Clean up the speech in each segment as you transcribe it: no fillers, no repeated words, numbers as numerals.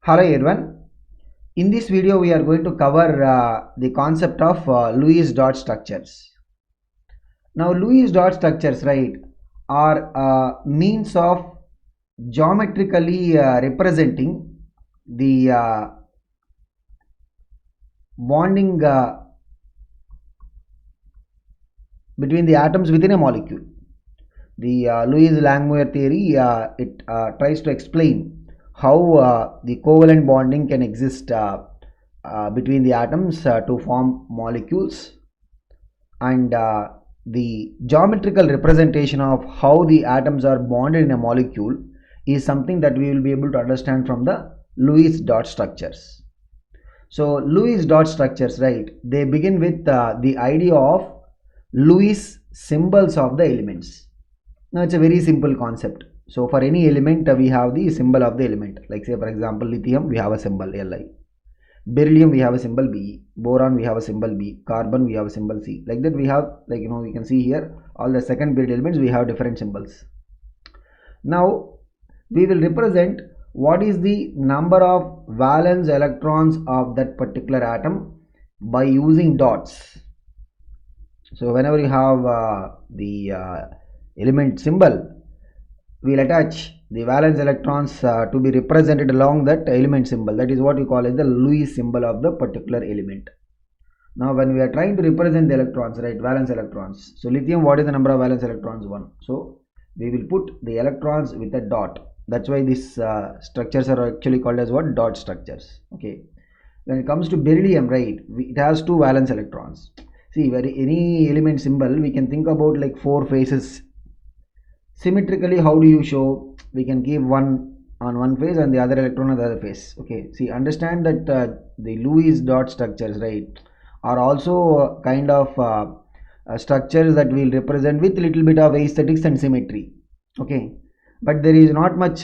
Hello everyone. In this video we are going to cover the concept of Lewis dot structures. Now Lewis dot structures, right, are means of geometrically representing the bonding between the atoms within a molecule. The Lewis-Langmuir theory it tries to explain how the covalent bonding can exist between the atoms to form molecules, and the geometrical representation of how the atoms are bonded in a molecule is something that we will be able to understand from the Lewis dot structures. So Lewis dot structures, right, they begin with the idea of Lewis symbols of the elements. Now it's a very simple concept. So for any element we have the symbol of the element, like say for example lithium we have a symbol Li, beryllium we have a symbol Be, boron we have a symbol B, carbon we have a symbol C. Like that we have, like you can see here all the second period elements we have different symbols. Now we will represent what is the number of valence electrons of that particular atom by using dots. So whenever you have the element symbol, we will attach the valence electrons to be represented along that element symbol. That is what we call as the Lewis symbol of the particular element. Now when we are trying to represent the electrons, right, valence electrons. So lithium, what is the number of valence electrons? 1. So we will put the electrons with a dot. That's why these structures are actually called as what? Dot structures. Okay. When it comes to beryllium, right, it has 2 valence electrons. See, where any element symbol we can think about like 4 faces. Symmetrically, how do you show? We can keep one on one face and the other electron on the other face. Okay, see, understand that the Lewis dot structures, right, are also kind of structures that will represent with little bit of aesthetics and symmetry. Okay, but there is not much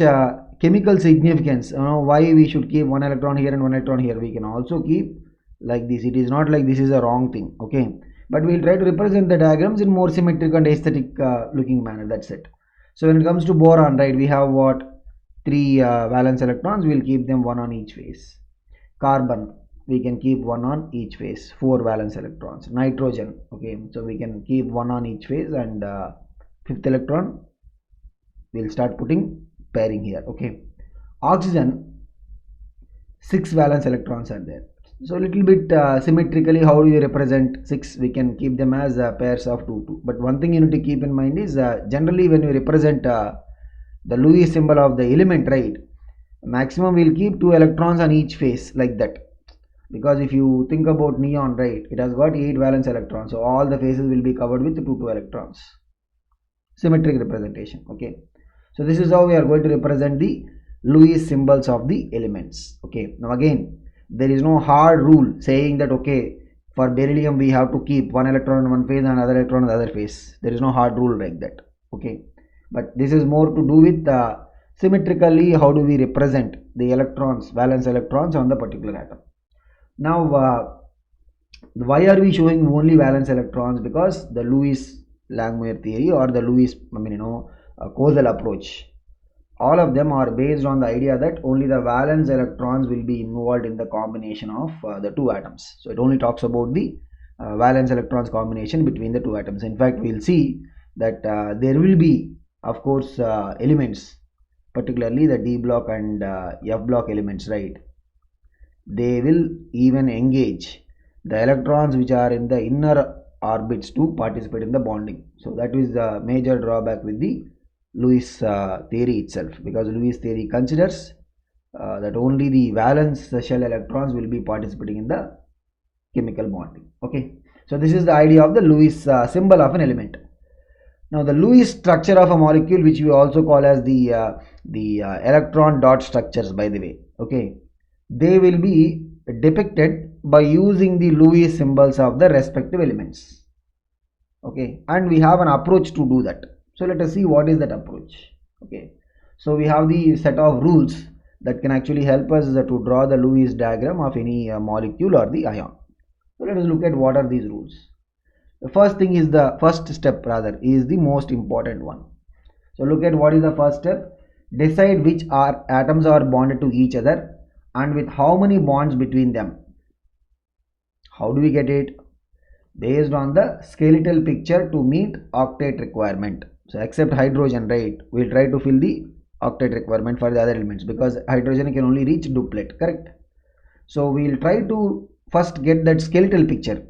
chemical significance. Why we should keep one electron here and one electron here. We can also keep like this. It is not like this is a wrong thing. Okay, but we'll try to represent the diagrams in more symmetric and aesthetic looking manner. That's it. So when it comes to boron, right, we have what? 3 valence electrons. We'll keep them 1 on each face. Carbon, we can keep 1 on each face, 4 valence electrons. Nitrogen, okay, so we can keep 1 on each face, and 5th electron we'll start putting pairing here. Okay, oxygen, 6 valence electrons are there. So a little bit symmetrically, how do you represent 6? We can keep them as pairs of 2, 2. But one thing you need to keep in mind is generally when we represent the Lewis symbol of the element, right, maximum we'll keep 2 electrons on each face, like that. Because if you think about neon, right, it has got 8 valence electrons. So all the faces will be covered with 2, 2 electrons. Symmetric representation. Okay. So this is how we are going to represent the Lewis symbols of the elements. Okay. Now again, there is no hard rule saying that okay, for beryllium we have to keep 1 electron on one face and another electron on the other face. There is no hard rule like that. Okay, but this is more to do with symmetrically how do we represent the electrons, valence electrons on the particular atom. Now why are we showing only valence electrons? Because the Lewis-Langmuir theory or the Lewis causal approach, all of them are based on the idea that only the valence electrons will be involved in the combination of the 2 atoms. So it only talks about the valence electrons combination between the 2 atoms. In fact, we'll see that there will be, of course, elements, particularly the D block and F block elements, right? They will even engage the electrons which are in the inner orbits to participate in the bonding. So that is the major drawback with the Lewis theory itself, because Lewis theory considers that only the valence shell electrons will be participating in the chemical bonding. Okay, so this is the idea of the Lewis symbol of an element. Now the Lewis structure of a molecule, which we also call as the electron dot structures, by the way. Okay, they will be depicted by using the Lewis symbols of the respective elements. Okay, and we have an approach to do that. So let us see what is that approach. Okay, so we have the set of rules that can actually help us to draw the Lewis diagram of any molecule or the ion. So let us look at what are these rules. The first thing is the first step, rather, is the most important one. So look at what is the first step. Decide which atoms are bonded to each other and with how many bonds between them. How do we get it? Based on the skeletal picture to meet octet requirement. So except hydrogen, right, we'll try to fill the octet requirement for the other elements, because hydrogen can only reach duplet, correct? So we'll try to first get that skeletal picture.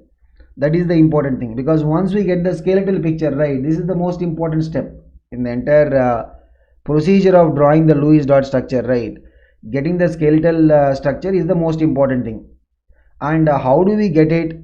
That is the important thing, because once we get the skeletal picture, right, this is the most important step in the entire procedure of drawing the Lewis dot structure, right? Getting the skeletal structure is the most important thing. And how do we get it?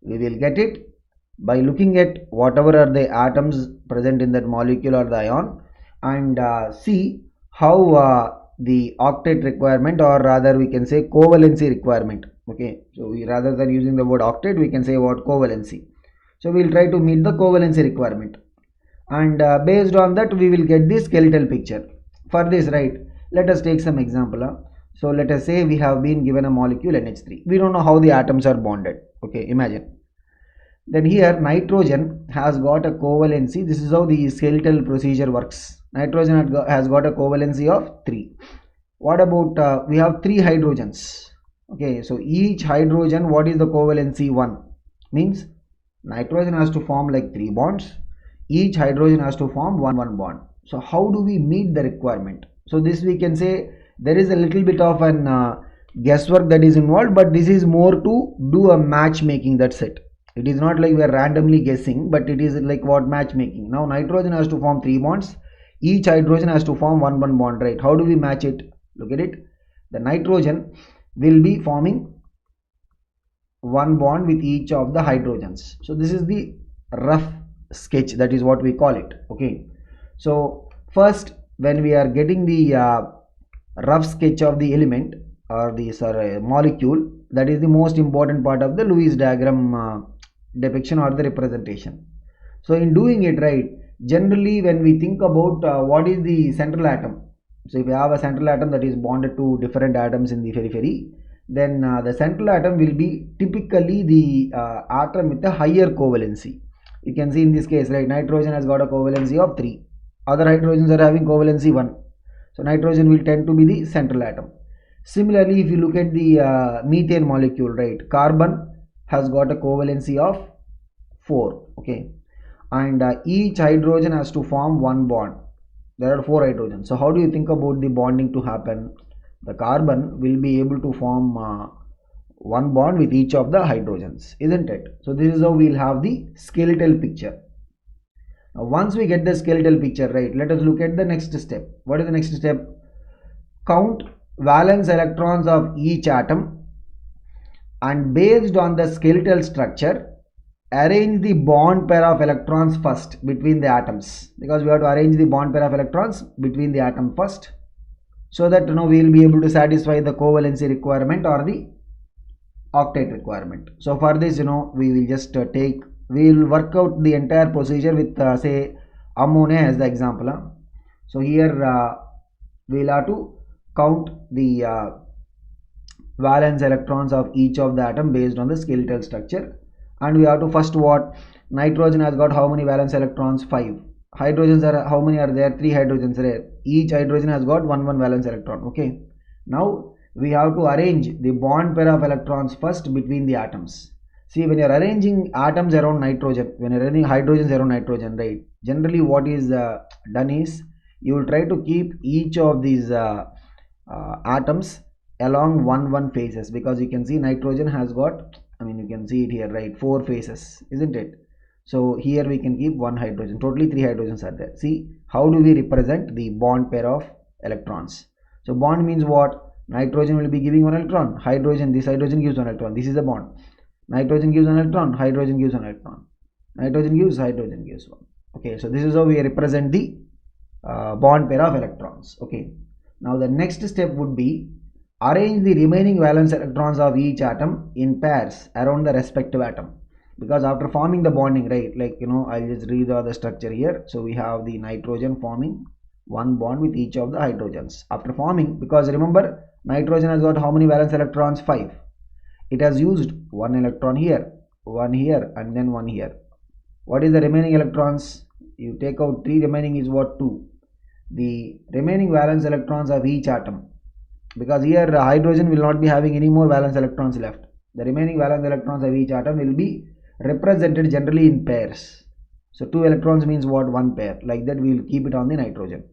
We will get it by looking at whatever are the atoms present in that molecule or the ion, and see how the octet requirement, or rather we can say covalency requirement. Okay, so we, rather than using the word octet, we can say what covalency. So we'll try to meet the covalency requirement, and based on that we will get the skeletal picture. For this, right, let us take some example. So let us say we have been given a molecule NH3. We don't know how the atoms are bonded. Okay, imagine. Then here nitrogen has got a covalency. This is how the skeletal procedure works. Nitrogen has got a covalency of 3. What about we have 3 hydrogens. Okay, so each hydrogen, what is the covalency? 1. Means nitrogen has to form like 3 bonds. Each hydrogen has to form one bond. So how do we meet the requirement? So this we can say there is a little bit of an guesswork that is involved, but this is more to do a matchmaking, that's it. It is not like we are randomly guessing, but it is like what matchmaking. Now nitrogen has to form 3 bonds. Each hydrogen has to form one bond, right? How do we match it? Look at it. The nitrogen will be forming one bond with each of the hydrogens. So this is the rough sketch, that is what we call it. Okay, so first when we are getting the rough sketch of the element or the molecule, that is the most important part of the Lewis diagram depiction or the representation. So in doing it, right, generally when we think about what is the central atom, so if you have a central atom that is bonded to different atoms in the periphery, then the central atom will be typically the atom with a higher covalency. You can see in this case, right, nitrogen has got a covalency of 3. Other hydrogens are having covalency 1. So nitrogen will tend to be the central atom. Similarly, if you look at the methane molecule, right, carbon has got a covalency of 4. Okay, and each hydrogen has to form one bond. There are 4 hydrogens. So how do you think about the bonding to happen? The carbon will be able to form one bond with each of the hydrogens, isn't it? So this is how we'll have the skeletal picture. Now once we get the skeletal picture, right, let us look at the next step. What is the next step? Count valence electrons of each atom, and based on the skeletal structure, arrange the bond pair of electrons first between the atoms, because we have to arrange the bond pair of electrons between the atom first, so that we will be able to satisfy the covalency requirement or the octet requirement. So for this, we will just we will work out the entire procedure with say ammonia as the example. So here we will have to count the valence electrons of each of the atom based on the skeletal structure, and we have to first what, nitrogen has got how many valence electrons? 5. Hydrogens are how many are there? 3 hydrogens there. Each hydrogen has got one valence electron. Okay, now we have to arrange the bond pair of electrons first between the atoms. See, when you are arranging atoms around nitrogen, when you are arranging hydrogens around nitrogen, right, generally what is done is you will try to keep each of these atoms along one phases, because you can see nitrogen has got, you can see it here, right, 4 phases, isn't it? So here we can keep 1 hydrogen. Totally 3 hydrogens are there. See, how do we represent the bond pair of electrons? So bond means what? Nitrogen will be giving 1 electron. Hydrogen, this hydrogen gives 1 electron. This is the bond. Nitrogen gives 1 electron. Hydrogen gives 1 electron. Nitrogen gives, hydrogen gives 1. Okay, so this is how we represent the bond pair of electrons. Okay, now the next step would be arrange the remaining valence electrons of each atom in pairs around the respective atom. Because after forming the bonding, right, like I'll just redraw the structure here. So we have the nitrogen forming one bond with each of the hydrogens after forming, because remember nitrogen has got how many valence electrons? 5. It has used 1 electron here, 1 here, and then 1 here. What is the remaining electrons? You take out 3, remaining is what? 2. The remaining valence electrons of each atom because here hydrogen will not be having any more valence electrons left. The remaining valence electrons of each atom will be represented generally in pairs. So 2 electrons means what? 1 pair. Like that we will keep it on the nitrogen.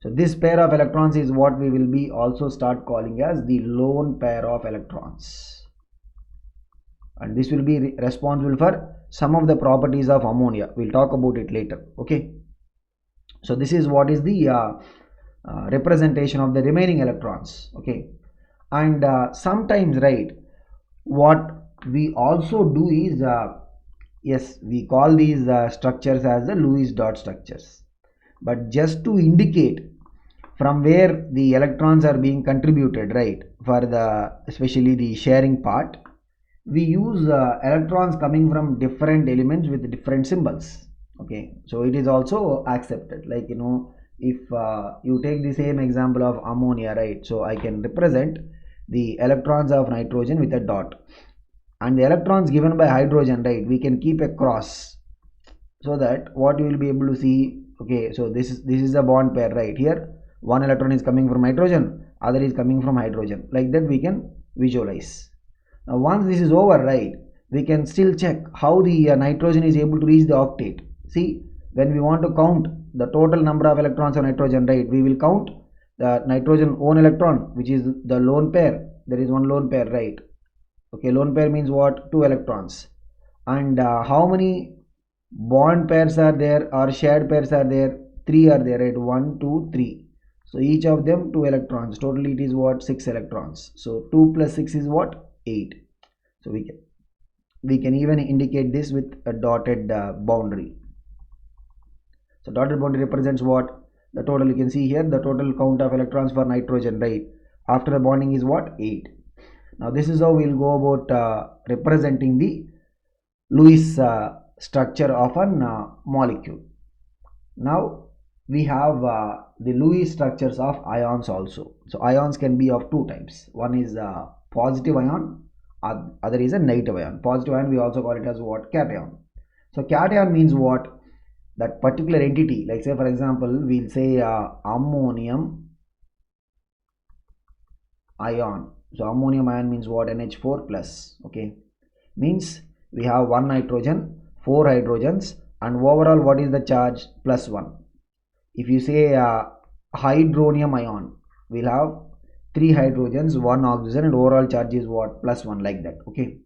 So this pair of electrons is what we will be also start calling as the lone pair of electrons. And this will be responsible for some of the properties of ammonia. We'll talk about it later. Okay. So this is what is the representation of the remaining electrons. Okay. And sometimes, right, what we also do is yes, we call these structures as the Lewis dot structures, but just to indicate from where the electrons are being contributed, right, for the especially the sharing part, we use electrons coming from different elements with different symbols. Okay, so it is also accepted. Like, you know, if you take the same example of ammonia, right, so I can represent the electrons of nitrogen with a dot, and the electrons given by hydrogen, right, we can keep a cross, so that what you will be able to see. Okay, so this is a bond pair, right? Here one electron is coming from nitrogen, other is coming from hydrogen. Like that we can visualize. Now once this is over, right, we can still check how the nitrogen is able to reach the octet. See, when we want to count the total number of electrons of nitrogen, right, we will count the nitrogen own electron, which is the lone pair. There is one lone pair, right? Okay, lone pair means what? 2 electrons. And how many bond pairs are there or shared pairs are there? 3 are there, right? 1, 2, 3. So each of them 2 electrons. Totally it is what? 6 electrons. So 2 plus 6 is what? 8. So we can even indicate this with a dotted boundary. So dotted boundary represents what? The total. You can see here the total count of electrons for nitrogen, right, after the bonding is what? 8. Now this is how we'll go about representing the Lewis structure of a molecule. Now we have the Lewis structures of ions also. So ions can be of two types. One is a positive ion, other is a negative ion. Positive ion we also call it as what? Cation. So cation means what? That particular entity, like say for example we'll say ammonium ion. So ammonium ion means what? NH4 plus. Okay, means we have one nitrogen, 4 hydrogens, and overall what is the charge? Plus 1. If you say hydronium ion, we'll have 3 hydrogens, 1 oxygen, and overall charge is what? Plus 1, like that. Okay,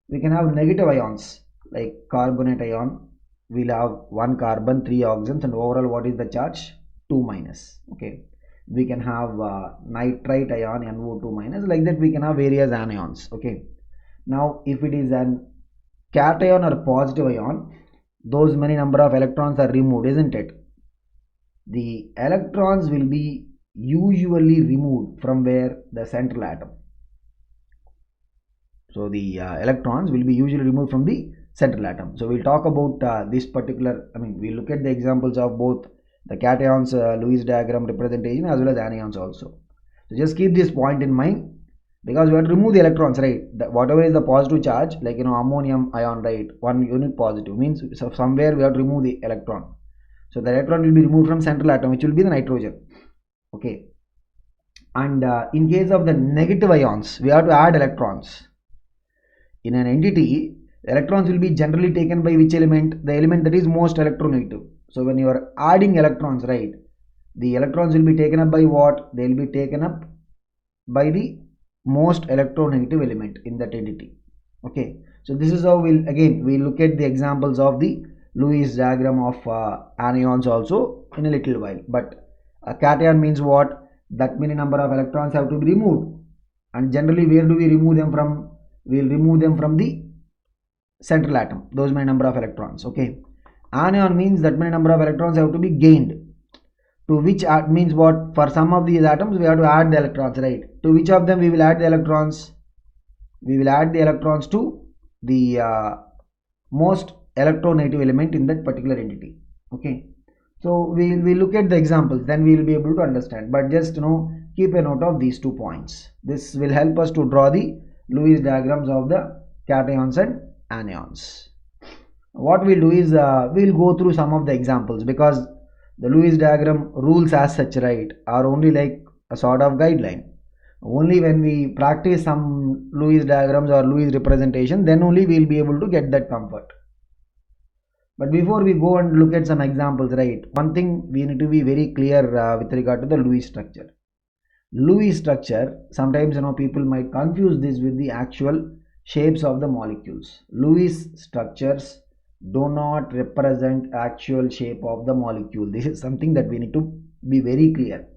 we can have negative ions like carbonate ion. We'll have 1 carbon, 3 oxygens, and overall what is the charge? 2 minus. Okay, we can have nitrite ion, NO2 minus. Like that we can have various anions. Okay, now if it is an cation or positive ion, those many number of electrons are removed, isn't it? The electrons will be usually removed from where? The central atom. So the electrons will be usually removed from the central atom. So we'll talk about this particular, we'll look at the examples of both the cations Lewis diagram representation as well as anions also. So just keep this point in mind, because we have to remove the electrons, right? Whatever is the positive charge, like, you know, ammonium ion, right, 1 unit positive means so somewhere we have to remove the electron. So the electron will be removed from central atom, which will be the nitrogen. Okay, and in case of the negative ions, we have to add electrons. In an entity, the electrons will be generally taken by which element? The element that is most electronegative. So when you are adding electrons, right, the electrons will be taken up by what? They will be taken up by the most electronegative element in that entity. Okay, so this is how we'll look at the examples of the Lewis diagram of anions also in a little while. But a cation means what? That many number of electrons have to be removed, and generally where do we remove them from? We'll remove them from the central atom, those many number of electrons. Okay, anion means that many number of electrons have to be gained, to which means what? For some of these atoms we have to add the electrons, right? To which of them we will add the electrons? We will add the electrons to the most electronegative element in that particular entity. Okay, so we look at the examples, then we will be able to understand. But just, you know, keep a note of these 2 points. This will help us to draw the Lewis diagrams of the cations and anions. What we'll do is we'll go through some of the examples, because the Lewis diagram rules as such, right, are only like a sort of guideline. Only when we practice some Lewis diagrams or Lewis representation, then only we will be able to get that comfort. But before we go and look at some examples, right, one thing we need to be very clear with regard to the Lewis structure. Lewis structure, sometimes people might confuse this with the actual shapes of the molecules. Lewis structures do not represent actual shape of the molecule. This is something that we need to be very clear.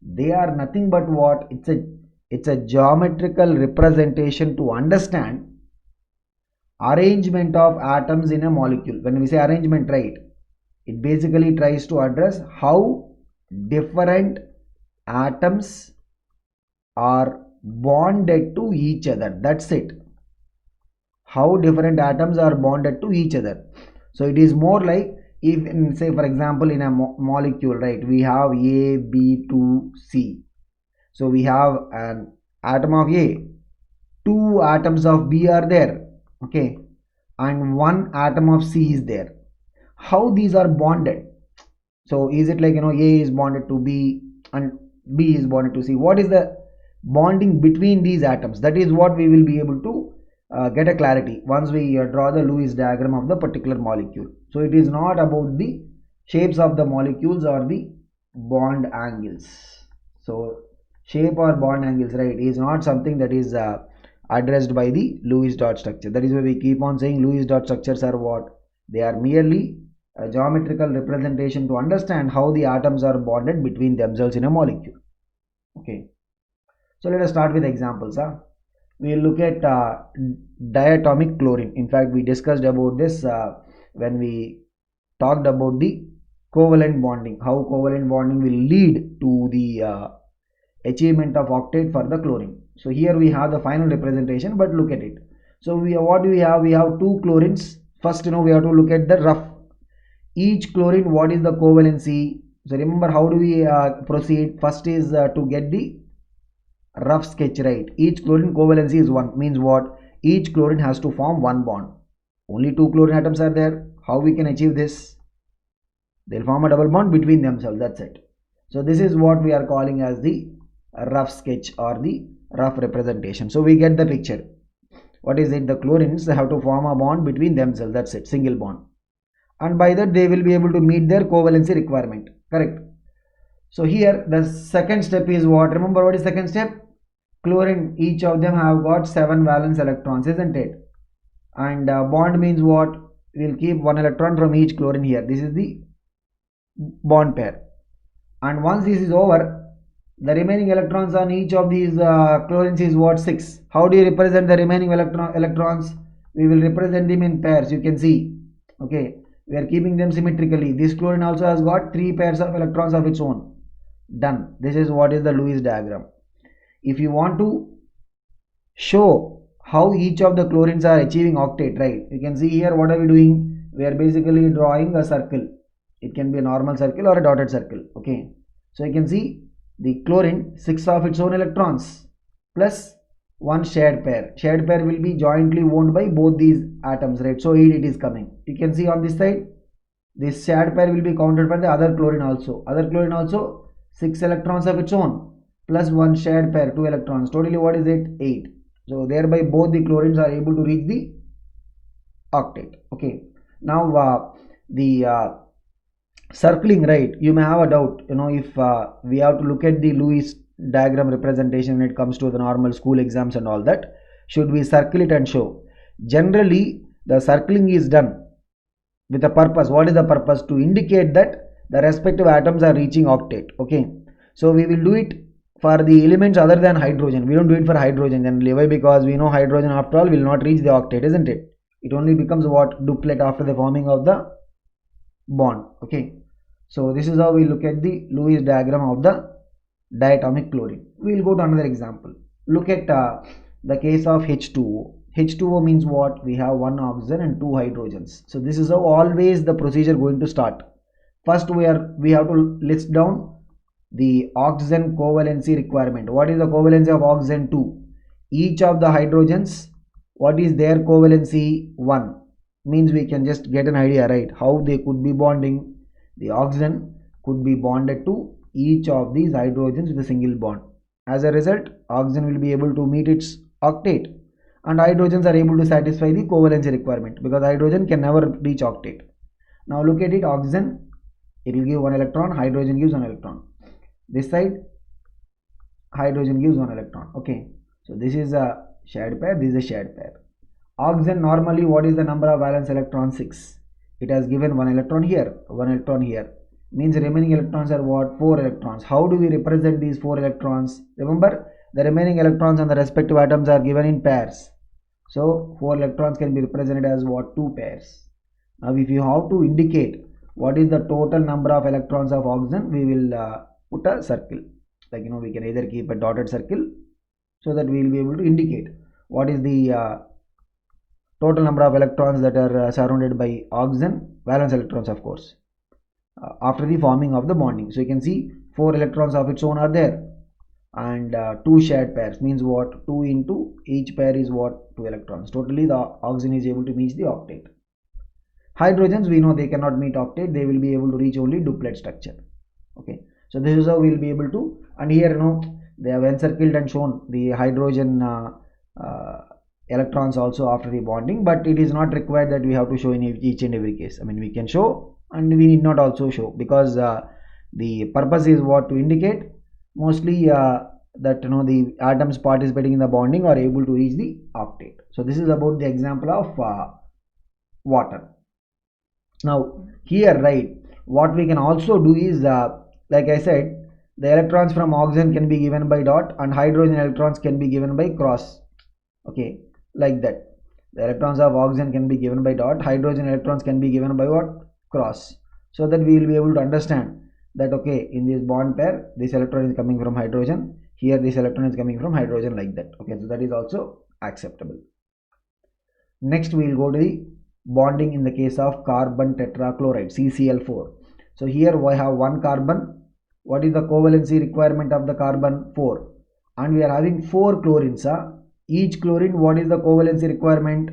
They are nothing but what? It's a geometrical representation to understand arrangement of atoms in a molecule. When we say arrangement, right, it basically tries to address how different atoms are bonded to each other. That's it. How different atoms are bonded to each other. So it is more like, if in, say for example, in a molecule, right, we have A, B to C. So we have an atom of A, two atoms of B are there, okay, and one atom of C is there. How these are bonded? So is it like A is bonded to B and B is bonded to C? What is the bonding between these atoms? That is what we will be able to get a clarity once we draw the Lewis diagram of the particular molecule. So it is not about the shapes of the molecules or the bond angles. So shape or bond angles, right, is not something that is addressed by the Lewis dot structure. That is why we keep on saying Lewis dot structures are what? They are merely a geometrical representation to understand how the atoms are bonded between themselves in a molecule. Okay, so let us start with examples. We'll look at diatomic chlorine. In fact, we discussed about this when we talked about the covalent bonding, how covalent bonding will lead to the achievement of octet for the chlorine. So here we have the final representation, but look at it. So what do we have? We have two chlorines. First, we have to look at the rough. Each chlorine, what is the covalency? So remember, how do we proceed? First is to get the rough sketch, right. Each chlorine covalency is 1, means what? Each chlorine has to form one bond. Only two chlorine atoms are there. How we can achieve this? They'll form a double bond between themselves. That's it. So this is what we are calling as the rough sketch or the rough representation. So we get the picture. What is it? The chlorines have to form a bond between themselves. That's it, single bond, and by that they will be able to meet their covalency requirement. Correct. So here the second step is what? Remember what is second step? Chlorine, each of them have got 7 valence electrons, isn't it? And bond means what? We'll keep 1 electron from each chlorine here. This is the bond pair. And once this is over, the remaining electrons on each of these chlorines is what? 6. How do you represent the remaining electrons? We will represent them in pairs. You can see. Okay, we are keeping them symmetrically. This chlorine also has got 3 pairs of electrons of its own. Done. This is what is the Lewis diagram. If you want to show how each of the chlorines are achieving octet, right, you can see here what are we doing? We are basically drawing a circle. It can be a normal circle or a dotted circle. Okay, so you can see the chlorine, 6 of its own electrons plus 1 shared pair. Shared pair will be jointly owned by both these atoms, right? So 8 it is coming. You can see on this side, this shared pair will be counted by the other chlorine also. Other chlorine also 6 electrons of its own plus 1 shared pair, 2 electrons. Totally what is it? 8. So thereby both the chlorines are able to reach the octet. Okay, now the circling, right, you may have a doubt, if we have to look at the Lewis diagram representation when it comes to the normal school exams and all that, should we circle it and show? Generally the circling is done with a purpose. What is the purpose? To indicate that the respective atoms are reaching octet. Okay, so we will do it for the elements other than hydrogen. We don't do it for hydrogen generally. Why? Because we know hydrogen after all will not reach the octet, isn't it? It only becomes what? Duplet after the forming of the bond. Okay, so this is how we look at the Lewis diagram of the diatomic chlorine. We will go to another example. Look at the case of H2O. H2O means what? We have 1 oxygen and 2 hydrogens. So this is how always the procedure going to start. First we have to list down the oxygen covalency requirement. What is the covalency of oxygen? 2. Each of the hydrogens, what is their covalency? 1. Means we can just get an idea, right, how they could be bonding. The oxygen could be bonded to each of these hydrogens with a single bond. As a result, oxygen will be able to meet its octet, and hydrogens are able to satisfy the covalency requirement, because hydrogen can never reach octet. Now look at it, oxygen, it will give 1 electron, hydrogen gives 1 electron. This side, hydrogen gives 1 electron. Okay, so this is a shared pair, this is a shared pair. Oxygen, normally what is the number of valence electrons? 6. It has given 1 electron here, 1 electron here. Means remaining electrons are what? 4 electrons. How do we represent these 4 electrons? Remember, the remaining electrons on the respective atoms are given in pairs. So 4 electrons can be represented as what? 2 pairs. Now if you have to indicate what is the total number of electrons of oxygen, we will put a circle. Like, we can either keep a dotted circle, so that we will be able to indicate what is the total number of electrons that are surrounded by oxygen, valence electrons of course, after the forming of the bonding. So you can see 4 electrons of its own are there, and 2 shared pairs, means what? 2 into each pair is what? 2 electrons. Totally the oxygen is able to meet the octet. Hydrogens, we know they cannot meet octet, they will be able to reach only duplet structure. Okay, so this is how we will be able to, and here they have encircled and shown the hydrogen electrons also after the bonding, but it is not required that we have to show in each and every case. I mean, we can show and we need not also show, because the purpose is what? To indicate mostly that the atoms participating in the bonding are able to reach the octet. So this is about the example of water. Now here, right, what we can also do is, like I said, the electrons from oxygen can be given by dot, and hydrogen electrons can be given by cross. Okay, like that. The electrons of oxygen can be given by dot, hydrogen electrons can be given by what? Cross. So that we will be able to understand that, okay, in this bond pair, this electron is coming from hydrogen, here this electron is coming from hydrogen, like that. Okay, so that is also acceptable. Next we will go to the bonding in the case of carbon tetrachloride, CCl4. So here we have one carbon. What is the covalency requirement of the carbon? 4. And we are having 4 chlorines. Each chlorine, what is the covalency requirement?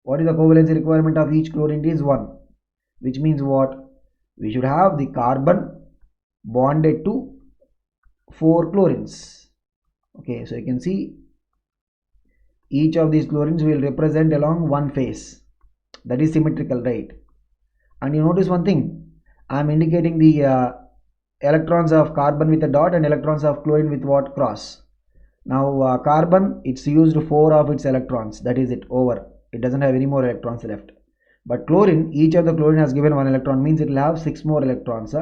What is the covalency requirement of each chlorine? Is 1. Which means what? We should have the carbon bonded to 4 chlorines. Okay, so you can see each of these chlorines will represent along one face. That is symmetrical, right? And you notice one thing, I am indicating the electrons of carbon with a dot and electrons of chlorine with what? Cross. Now carbon, it's used 4 of its electrons, that is it, over. It doesn't have any more electrons left. But chlorine, each of the chlorine has given 1 electron, means it will have 6 more electrons.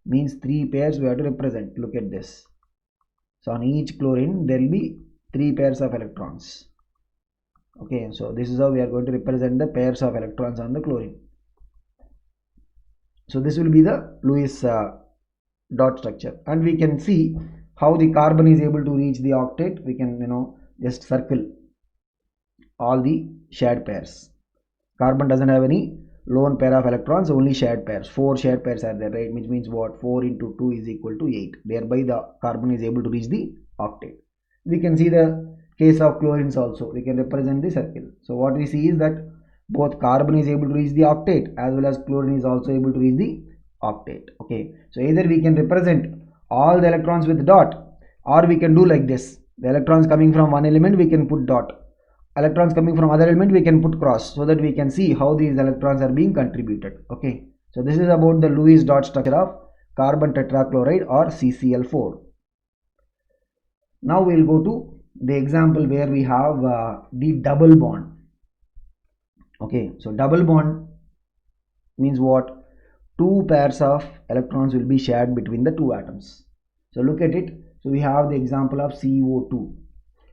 Means 3 pairs we have to represent. Look at this. So on each chlorine there will be 3 pairs of electrons. Okay, so this is how we are going to represent the pairs of electrons on the chlorine. So this will be the Lewis dot structure, and we can see how the carbon is able to reach the octet. We can just circle all the shared pairs. Carbon doesn't have any lone pair of electrons, only shared pairs. 4 shared pairs are there, right? Which means what? 4 into 2 is equal to 8. Thereby the carbon is able to reach the octet. We can see the case of chlorines also. We can represent the circle. So what we see is that both carbon is able to reach the octet as well as chlorine is also able to reach the octet. Okay, so either we can represent all the electrons with dot, or we can do like this. The electrons coming from one element we can put dot, electrons coming from other element we can put cross, so that we can see how these electrons are being contributed. Okay, so this is about the Lewis dot structure of carbon tetrachloride or CCl4. Now we will go to the example where we have the double bond. Okay, so double bond means what? 2 pairs of electrons will be shared between the 2 atoms. So look at it. So we have the example of CO2.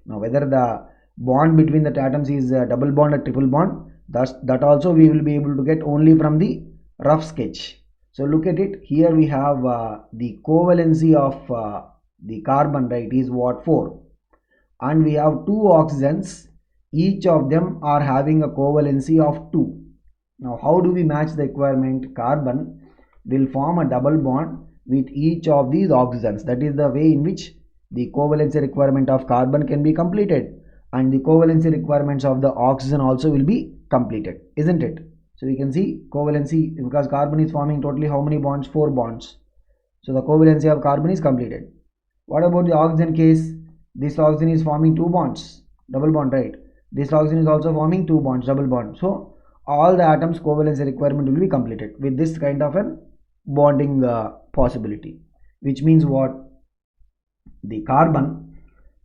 Now whether the bond between the atoms is a double bond or triple bond, that also we will be able to get only from the rough sketch. So look at it. Here we have the covalency of the carbon, right, is what? 4. And we have 2 oxygens. Each of them are having a covalency of 2. Now how do we match the requirement? Carbon will form a double bond with each of these oxygens. That is the way in which the covalency requirement of carbon can be completed, and the covalency requirements of the oxygen also will be completed, isn't it? So we can see covalency, because carbon is forming totally how many bonds? 4 bonds. So the covalency of carbon is completed. What about the oxygen case? This oxygen is forming two bonds, double bond, right? This oxygen is also forming two bonds, double bond. So all the atoms covalency requirement will be completed with this kind of a bonding possibility, which means what? The carbon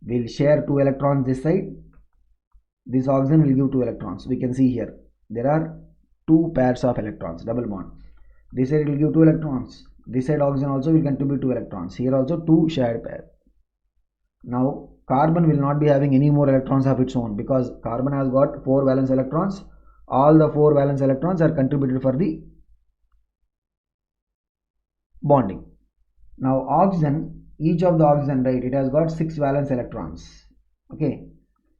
will share two electrons this side. This oxygen will give two electrons. We can see here there are two pairs of electrons, double bond. This side will give two electrons. This side oxygen also will contribute two electrons. Here also two shared pair. Now carbon will not be having any more electrons of its own because carbon has got 4 valence electrons. All the 4 valence electrons are contributed for the bonding. Now oxygen, each of the oxygen, right, it has got 6 valence electrons. Okay,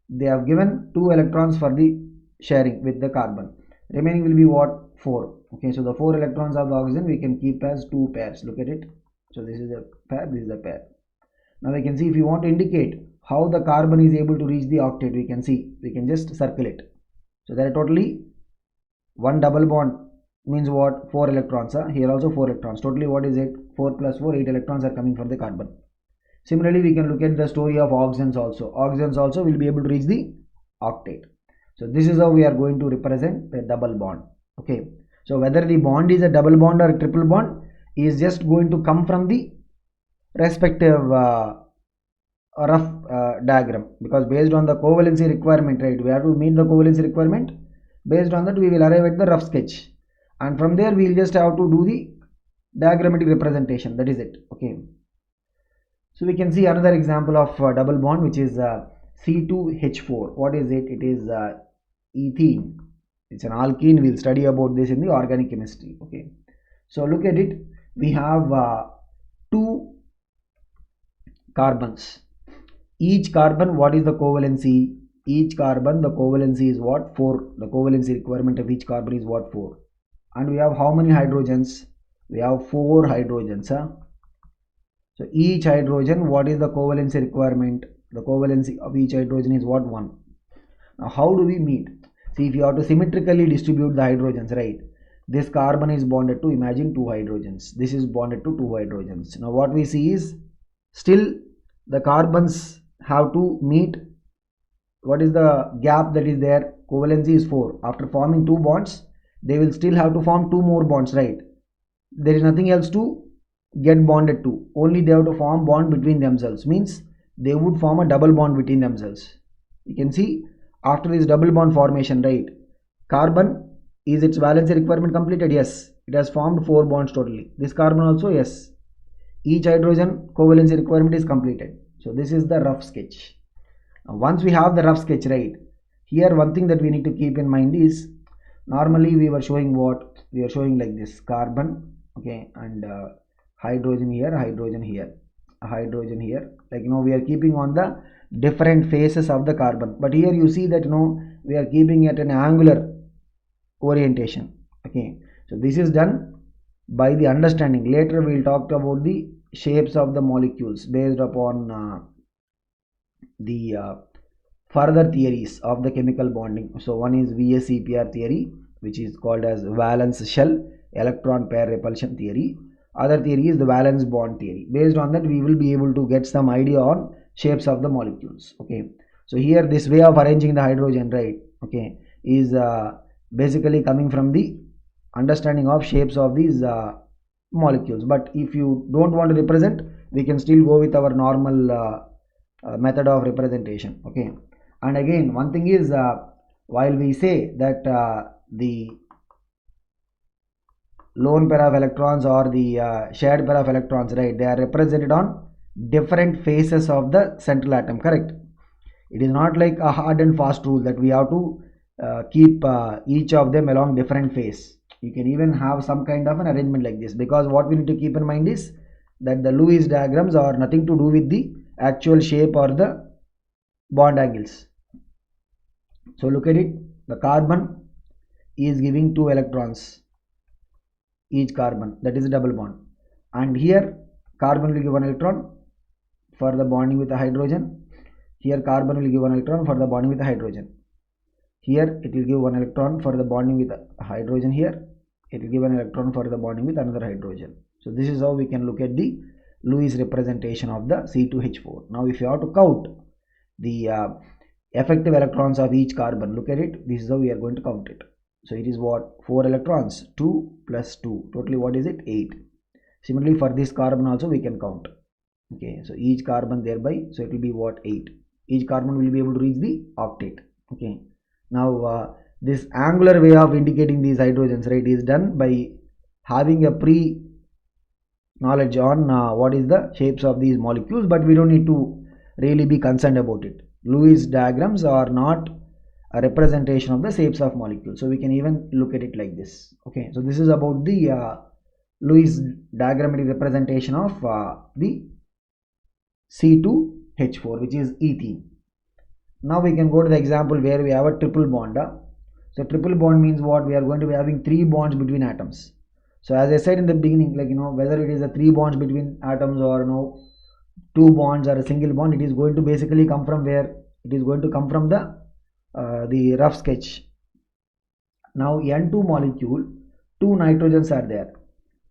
they have given 2 electrons for the sharing with the carbon. Remaining will be what? 4. Okay, so the 4 electrons of the oxygen we can keep as 2 pairs. Look at it. So this is a pair, this is a pair. Now we can see if you want to indicate how the carbon is able to reach the octet, we can see, we can just circle it. So there are totally one double bond means what? 4 electrons. Here also 4 electrons. Totally what is it? 4 plus 4, 8 electrons are coming from the carbon. Similarly, we can look at the story of oxygens also. Oxygens also will be able to reach the octet. So this is how we are going to represent the double bond. Okay. So whether the bond is a double bond or a triple bond is just going to come from the respective rough diagram, because based on the covalency requirement, right, we have to meet the covalency requirement. Based on that we will arrive at the rough sketch, and from there we will just have to do the diagrammatic representation. That is it. Okay. So we can see another example of double bond, which is C2H4. What is it? It is ethene. It's an alkene. We'll study about this in the organic chemistry. Okay. So look at it. We have two carbons. Each carbon, what is the covalency? Each carbon, the covalency is what? 4. The covalency requirement of each carbon is what? 4. And we have how many hydrogens? We have 4 hydrogens. So each hydrogen, what is the covalency requirement? The covalency of each hydrogen is what? 1. Now how do we meet? See, if you have to symmetrically distribute the hydrogens, right? This carbon is bonded to, imagine, 2 hydrogens. This is bonded to 2 hydrogens. Now what we see is still the carbons have to meet. What is the gap that is there? Covalency is 4. After forming 2 bonds, they will still have to form 2 more bonds, right? There is nothing else to get bonded to. Only they have to form bond between themselves. Means they would form a double bond between themselves. You can see after this double bond formation, right? Carbon, is its valency requirement completed? Yes. It has formed 4 bonds totally. This carbon also, yes. Each hydrogen covalency requirement is completed. So this is the rough sketch. Now, once we have the rough sketch, right, here one thing that we need to keep in mind is, normally we were showing what? We are showing like this, carbon, okay, and hydrogen here, hydrogen here, hydrogen here, like, we are keeping on the different faces of the carbon. But here you see that we are keeping at an angular orientation. Okay, so this is done by the understanding. Later we will talk about the shapes of the molecules based upon the further theories of the chemical bonding. So one is VSEPR theory, which is called as valence shell electron pair repulsion theory. Other theory is the valence bond theory. Based on that we will be able to get some idea on shapes of the molecules. Okay, so here this way of arranging the hydrogen, right, okay, is basically coming from the understanding of shapes of these molecules. But if you don't want to represent, we can still go with our normal method of representation. Okay, and again one thing is, while we say that the lone pair of electrons or the shared pair of electrons, right, they are represented on different faces of the central atom, correct? It is not like a hard and fast rule that we have to keep each of them along different face. You can even have some kind of an arrangement like this, because what we need to keep in mind is that the Lewis diagrams are nothing to do with the actual shape or the bond angles. So look at it, the carbon is giving 2 electrons each carbon, that is a double bond, and here carbon will give 1 electron for the bonding with the hydrogen. Here carbon will give 1 electron for the bonding with the hydrogen. Here it will give 1 electron for the bonding with the hydrogen. Here it will give 1 electron for the bonding with another hydrogen. So this is how we can look at the Lewis representation of the C2H4. Now if you have to count the effective electrons of each carbon, look at it, this is how we are going to count it. So it is what, 4 electrons, 2 plus 2, totally what is it, 8. Similarly for this carbon also we can count. Okay, so each carbon thereby, so it will be what, 8. Each carbon will be able to reach the octet. Okay, now this angular way of indicating these hydrogens, right, is done by having a knowledge on what is the shapes of these molecules, but we don't need to really be concerned about it. Lewis diagrams are not a representation of the shapes of molecules, so we can even look at it like this. Okay, so this is about the Lewis diagrammatic representation of the C2H4, which is ethene. Now we can go to the example where we have a triple bond. So triple bond means what? We are going to be having 3 bonds between atoms. So as I said in the beginning, like, whether it is a 3 bonds between atoms or 2 bonds or a single bond, it is going to basically come from where? It is going to come from the rough sketch. Now N2 molecule, 2 nitrogens are there.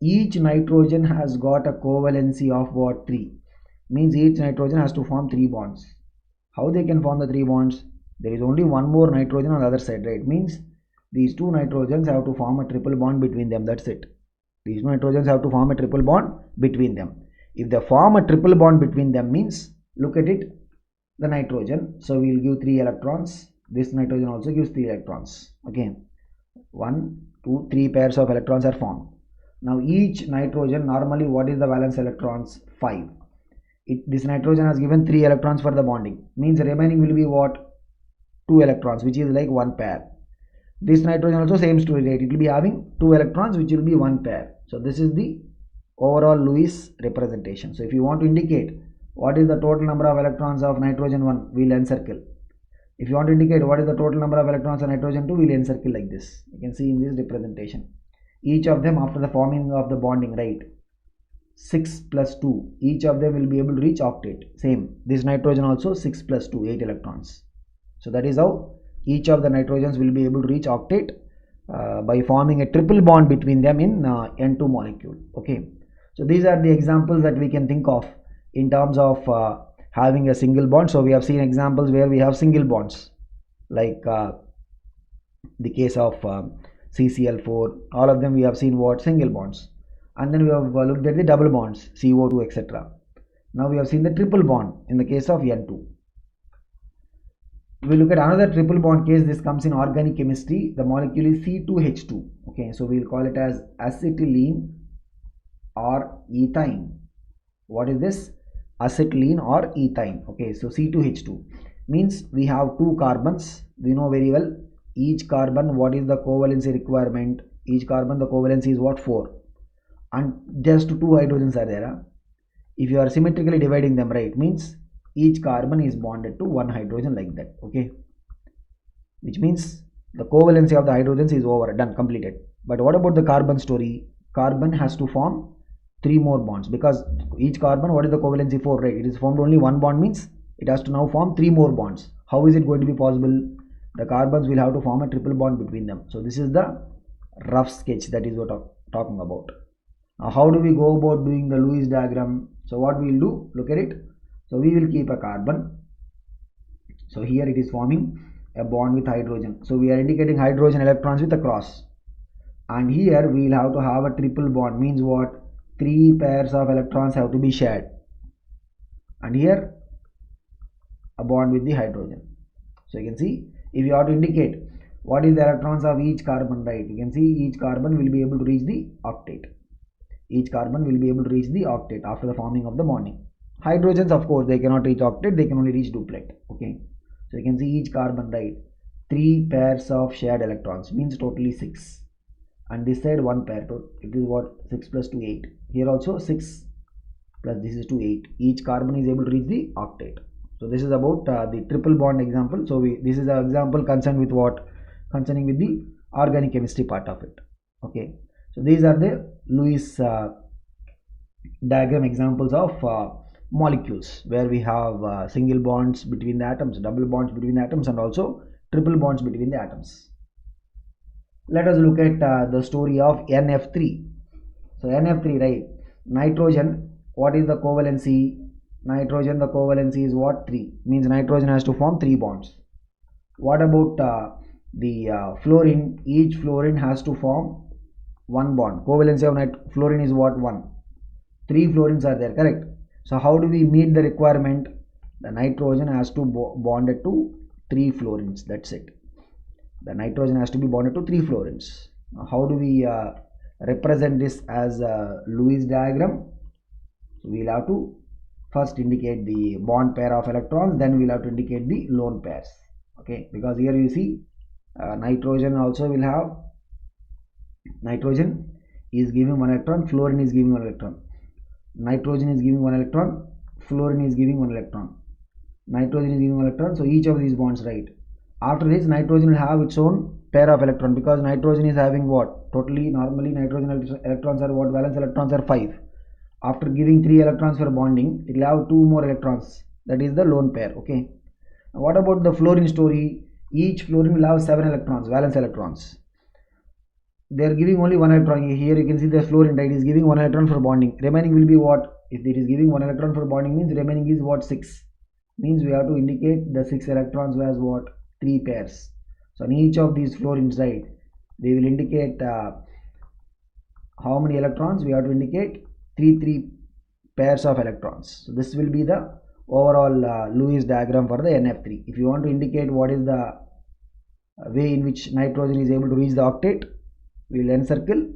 Each nitrogen has got a covalency of what? 3. Means each nitrogen has to form 3 bonds. How they can form the 3 bonds? There is only one more nitrogen on the other side, right? Means these 2 nitrogens have to form a triple bond between them. That's it. These 2 nitrogens have to form a triple bond between them. If they form a triple bond between them, means, look at it, the nitrogen, so we will give 3 electrons. This nitrogen also gives 3 electrons. Okay, 1, 2, 3 pairs of electrons are formed. Now each nitrogen, normally what is the valence electrons? 5. This nitrogen has given 3 electrons for the bonding, means the remaining will be what? 2 electrons, which is like 1 pair. This nitrogen also same story, right? It will be having 2 electrons, which will be 1 pair. So this is the overall Lewis representation. So if you want to indicate what is the total number of electrons of nitrogen 1, we'll encircle. If you want to indicate what is the total number of electrons of nitrogen 2, we'll encircle like this. You can see in this representation. Each of them after the forming of the bonding, right? 6 plus 2, each of them will be able to reach octet. Same, this nitrogen also 6 plus 2, 8 electrons. So that is how each of the nitrogens will be able to reach octet by forming a triple bond between them in N2 molecule. Okay, so these are the examples that we can think of in terms of having a single bond. So we have seen examples where we have single bonds, like the case of CCl4, all of them we have seen what? Single bonds. And then we have looked at the double bonds, CO2, etc. Now we have seen the triple bond in the case of N2. We look at another triple bond case. This comes in organic chemistry. The molecule is C2H2. Okay, so we will call it as acetylene or ethyne. What is this? Acetylene or ethyne. Okay, so C2H2 means we have 2 carbons. We know very well each carbon what is the covalency requirement. Each carbon, the covalency is what? 4. And just 2 hydrogens are there. If you are symmetrically dividing them, right, means each carbon is bonded to 1 hydrogen like that. Okay, which means the covalency of the hydrogens is over, done, completed. But what about the carbon story? Carbon has to form 3 more bonds, because each carbon, what is the covalency? 4, right? It is formed only 1 bond, means it has to now form 3 more bonds. How is it going to be possible? The carbons will have to form a triple bond between them. So this is the rough sketch that is what I'm talking about. Now how do we go about doing the Lewis diagram? So what we will do, look at it. So we will keep a carbon. So here it is forming a bond with hydrogen. So we are indicating hydrogen electrons with a cross. And here we will have to have a triple bond, means what? 3 pairs of electrons have to be shared. And here a bond with the hydrogen. So you can see, if you have to indicate what is the electrons of each carbon, right? You can see each carbon will be able to reach the octet. Each carbon will be able to reach the octet after the forming of the bonding. Hydrogens, of course, they cannot reach octet, they can only reach duplet. Okay, so you can see each carbon, right? 3 pairs of shared electrons, means totally 6. And this side 1 pair, it is what? 6 plus 2, 8. Here also 6 plus this is 2, 8. Each carbon is able to reach the octet. So this is about the triple bond example. So this is an example concerned with what? Concerning with the organic chemistry part of it. Okay, so these are the Lewis diagram examples of molecules where we have single bonds between the atoms, double bonds between the atoms, and also triple bonds between the atoms. Let us look at the story of NF3. So NF3, right? Nitrogen, what is the covalency? Nitrogen, the covalency is what? 3. Means nitrogen has to form 3 bonds. What about the fluorine? Each fluorine has to form 1 bond. Covalency of fluorine is what? 1. 3 fluorines are there, correct? So how do we meet the requirement? The nitrogen has to bonded to 3 fluorines. That's it. The nitrogen has to be bonded to 3 fluorines. Now how do we represent this as a Lewis diagram? So we'll have to first indicate the bond pair of electrons, then we'll have to indicate the lone pairs. Okay, because here you see nitrogen also will have, nitrogen is giving 1 electron, fluorine is giving 1 electron. Nitrogen is giving 1 electron, fluorine is giving 1 electron. Nitrogen is giving 1 electron, so each of these bonds, right? After this, nitrogen will have its own pair of electron, because nitrogen is having what? Totally, normally nitrogen electrons are what? Valence electrons are 5. After giving 3 electrons for bonding, it will have 2 more electrons. That is the lone pair. Okay. Now what about the fluorine story? Each fluorine will have 7 electrons, valence electrons. They are giving only 1 electron. Here you can see the fluorine, right, is giving 1 electron for bonding. Remaining will be what? If it is giving 1 electron for bonding, means remaining is what? 6. Means we have to indicate the 6 electrons as what? 3 pairs. So on each of these fluorines, right, they will indicate how many electrons. We have to indicate 3 pairs of electrons. So this will be the overall Lewis diagram for the NF3. If you want to indicate what is the way in which nitrogen is able to reach the octet, we will encircle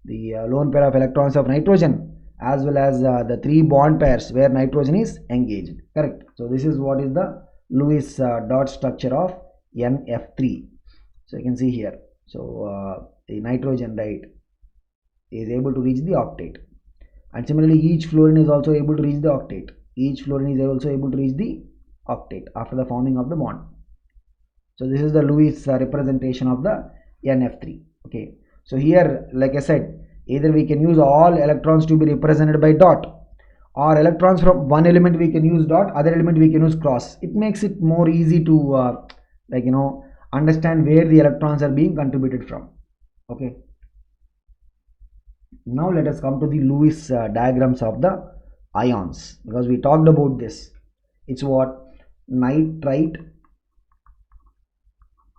the lone pair of electrons of nitrogen as well as the 3 bond pairs where nitrogen is engaged. Correct. So this is what is the Lewis dot structure of NF3. So you can see here. So the nitrogen, right, is able to reach the octet, and similarly each fluorine is also able to reach the octet. Each fluorine is also able to reach the octet after the forming of the bond. So this is the Lewis representation of the NF3. Okay. So here, like I said, either we can use all electrons to be represented by dot, or electrons from one element we can use dot, other element we can use cross. It makes it more easy to understand where the electrons are being contributed from. Okay. Now let us come to the Lewis diagrams of the ions, because we talked about this. It's what? Nitrite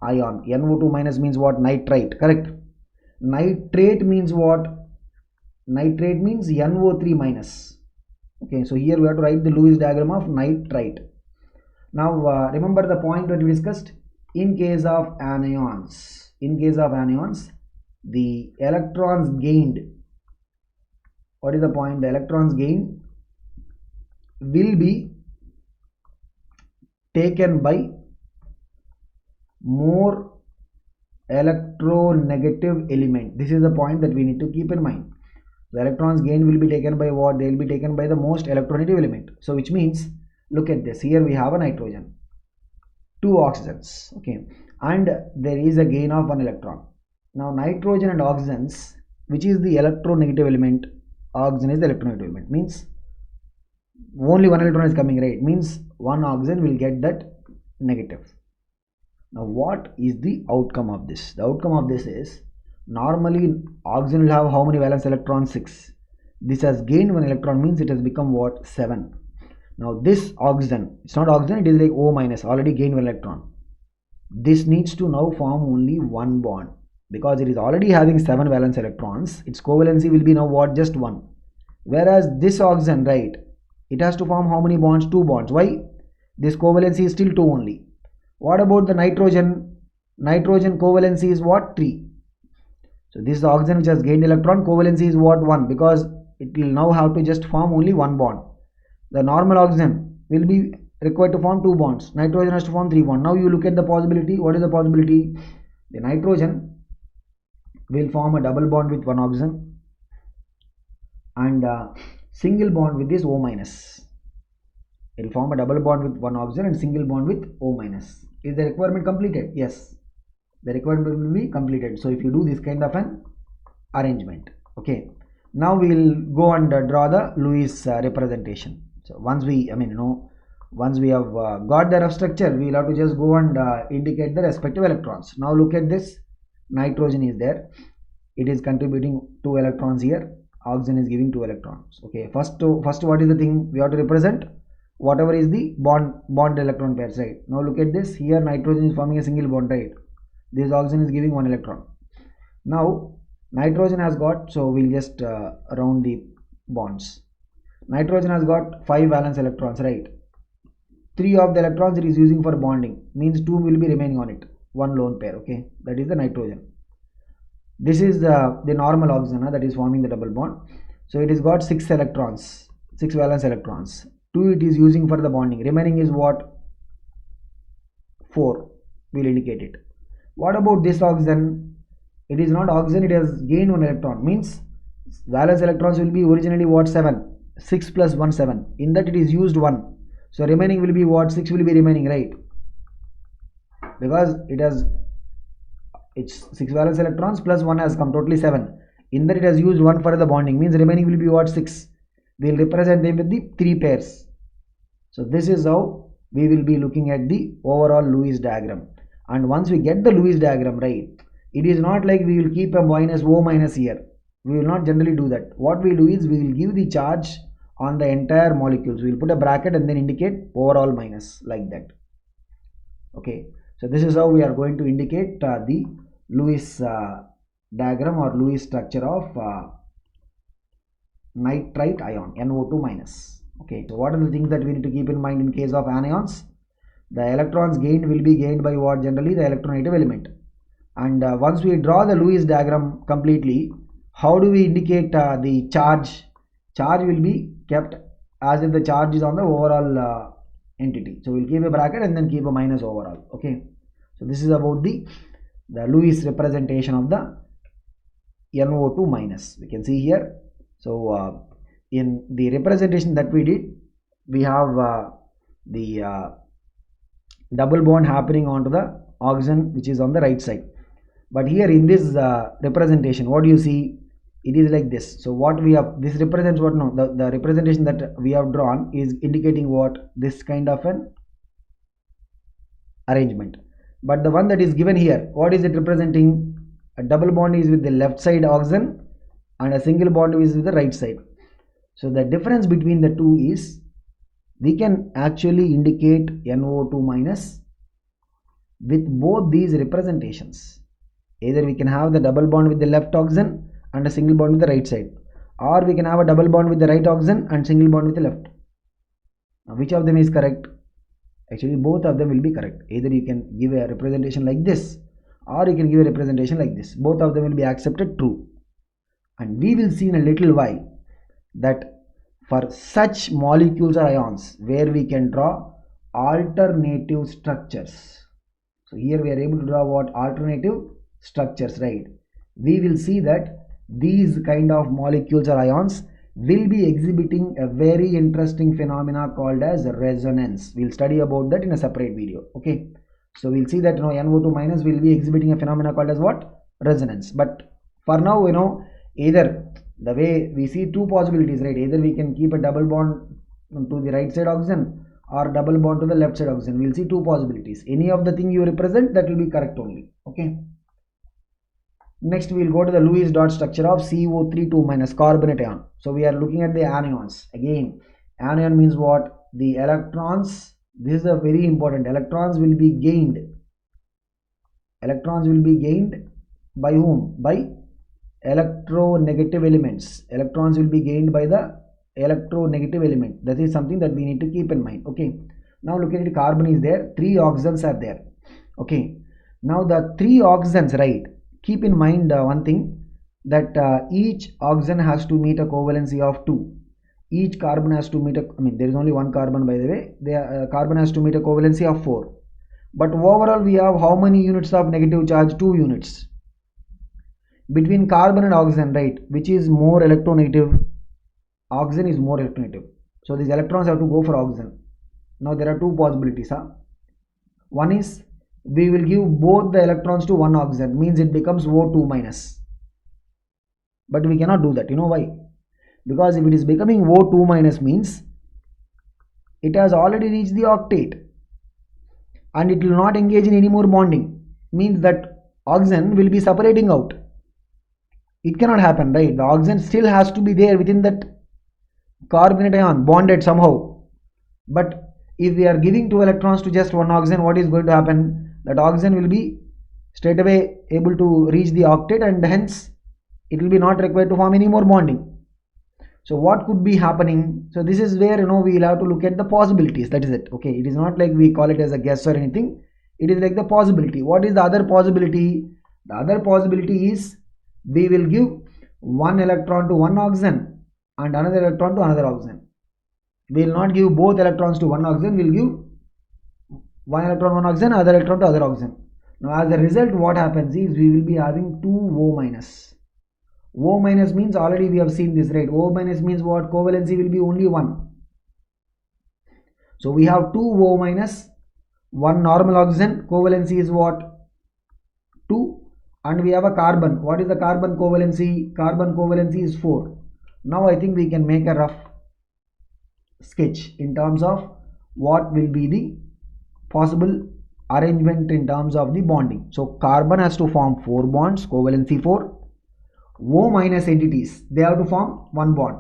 ion. NO2 minus means what? Nitrite, correct? Nitrate means what? Nitrate means NO3 minus. Okay, so here we have to write the Lewis diagram of nitrite. Now remember the point that we discussed. In case of anions, the electrons gained, what is the point? The electrons gained will be taken by more electronegative element. This is the point that we need to keep in mind. The electrons gained will be taken by what? They will be taken by the most electronegative element. So which means, look at this. Here we have a nitrogen, 2 oxygens, okay, and there is a gain of 1 electron. Now nitrogen and oxygens, which is the electronegative element? Oxygen is the electronegative element. Means only 1 electron is coming, right? Means 1 oxygen will get that negative. Now what is the outcome of this? The outcome of this is, normally oxygen will have how many valence electrons? 6. This has gained 1 electron, means it has become what? 7. Now this oxygen, it's not oxygen, it is like O minus, already gained 1 electron. This needs to now form only 1 bond, because it is already having 7 valence electrons. Its covalency will be now what? Just 1. Whereas this oxygen, right, it has to form how many bonds? 2 bonds. Why? This covalency is still 2 only. What about the nitrogen? Nitrogen covalency is what? 3. So this oxygen which has gained electron, covalency is what? 1, because it will now have to just form only 1 bond. The normal oxygen will be required to form 2 bonds. Nitrogen has to form 3 bonds. Now you look at the possibility. What is the possibility? The nitrogen will form a double bond with 1 oxygen and a single bond with this O minus. It will form a double bond with 1 oxygen and single bond with O minus. Is the requirement completed? Yes, the requirement will be completed. So if you do this kind of an arrangement, okay. Now we will go and draw the Lewis representation. So once we, once we have got the rough structure, we will have to just go and indicate the respective electrons. Now look at this. Nitrogen is there. It is contributing 2 electrons here. oxygen is giving 2 electrons. Okay, first what is the thing we have to represent? Whatever is the bond electron pairs, right? Now look at this. Here nitrogen is forming a single bond, right? This oxygen is giving 1 electron. Now nitrogen has got, so we'll just round the bonds. Nitrogen has got 5 valence electrons, right? 3 of the electrons it is using for bonding, means 2 will be remaining on it, 1 lone pair. Okay, that is the nitrogen. This is the normal oxygen that is forming the double bond. So it has got 6 electrons, 6 valence electrons. 2 it is using for the bonding, remaining is what? 4, will indicate it. What about this oxygen? It is not oxygen, it has gained 1 electron, means valence electrons will be originally what? 7. 6 plus 1, 7. In that it is used 1. So remaining will be what? 6 will be remaining, right? Because it's 6 valence electrons plus 1 has come, totally 7. In that it has used 1 for the bonding, means remaining will be what? 6. We will represent them with the 3 pairs. So this is how we will be looking at the overall Lewis diagram. And once we get the Lewis diagram right, it is not like we will keep a minus O minus here. We will not generally do that. What we do is we will give the charge on the entire molecules. We will put a bracket and then indicate overall minus, like that. Okay, so this is how we are going to indicate the Lewis diagram or Lewis structure of nitrite ion, NO2 minus. Okay, so what are the things that we need to keep in mind in case of anions? The electrons gained will be gained by what? Generally the electronegative element. And once we draw the Lewis diagram completely, how do we indicate the charge? Charge will be kept as if the charge is on the overall entity. So we'll keep a bracket and then keep a minus overall. Okay, so this is about the Lewis representation of the NO2 minus. We can see here. So in the representation that we did, we have the double bond happening onto the oxygen which is on the right side. But here in this representation, what do you see? It is like this. So what we have, this represents what? No, the representation that we have drawn is indicating what? This kind of an arrangement. But the one that is given here, what is it representing? A double bond is with the left side oxygen and a single bond is with the right side. So the difference between the two is we can actually indicate NO2 minus with both these representations. Either we can have the double bond with the left oxygen and a single bond with the right side, or we can have a double bond with the right oxygen and single bond with the left. Now which of them is correct? Actually both of them will be correct. Either you can give a representation like this or you can give a representation like this. Both of them will be accepted true. And we will see in a little while that for such molecules or ions where we can draw alternative structures. So here we are able to draw what? Alternative structures, right? We will see that these kind of molecules or ions will be exhibiting a very interesting phenomena called as resonance. We'll study about that in a separate video. Okay, so we'll see that NO2 minus will be exhibiting a phenomena called as what? Resonance. But for now, either the way we see two possibilities, right? Either we can keep a double bond to the right side oxygen or double bond to the left side oxygen. We'll see two possibilities. Any of the thing you represent, that will be correct only. Okay, next we will go to the Lewis dot structure of CO3 2 minus carbonate ion. So we are looking at the anions. Again, anion means what? The electrons, this is a very important, electrons will be gained. Electrons will be gained by whom? By electronegative elements. Electrons will be gained by the electronegative element. That is something that we need to keep in mind. Okay, now look at it, carbon is there, 3 oxygens are there. Okay, now the 3 oxygens, right? Keep in mind one thing, that each oxygen has to meet a covalency of 2. Each carbon has to meet a, there is only one carbon by the way, the carbon has to meet a covalency of 4. But overall we have how many units of negative charge? 2 units. Between carbon and oxygen, right, which is more electronegative? Oxygen is more electronegative. So these electrons have to go for oxygen. Now there are two possibilities. One is we will give both the electrons to one oxygen, means it becomes O2 minus. But we cannot do that. You know why? Because if it is becoming O2 minus means it has already reached the octet and it will not engage in any more bonding, means that oxygen will be separating out. It cannot happen, right? The oxygen still has to be there within that carbonate ion, bonded somehow. But if we are giving 2 electrons to just one oxygen, what is going to happen? That oxygen will be straight away able to reach the octet, and hence it will be not required to form any more bonding. So what could be happening? So this is where we will have to look at the possibilities. That is it. Okay, it is not like we call it as a guess or anything. It is like the possibility. What is the other possibility? The other possibility is we will give one electron to one oxygen and another electron to another oxygen. We will not give both electrons to one oxygen. We will give one electron one oxygen, other electron to other oxygen. Now as a result, what happens is we will be having 2 O minus. O minus means, already we have seen this, right? O minus means what? Covalency will be only 1. So we have 2 O minus, 1 normal oxygen, covalency is what? 2, and we have a carbon. What is the carbon covalency? Carbon covalency is 4. Now I think we can make a rough sketch in terms of what will be the possible arrangement in terms of the bonding. So carbon has to form 4 bonds, covalency 4. O minus entities, they have to form 1 bond.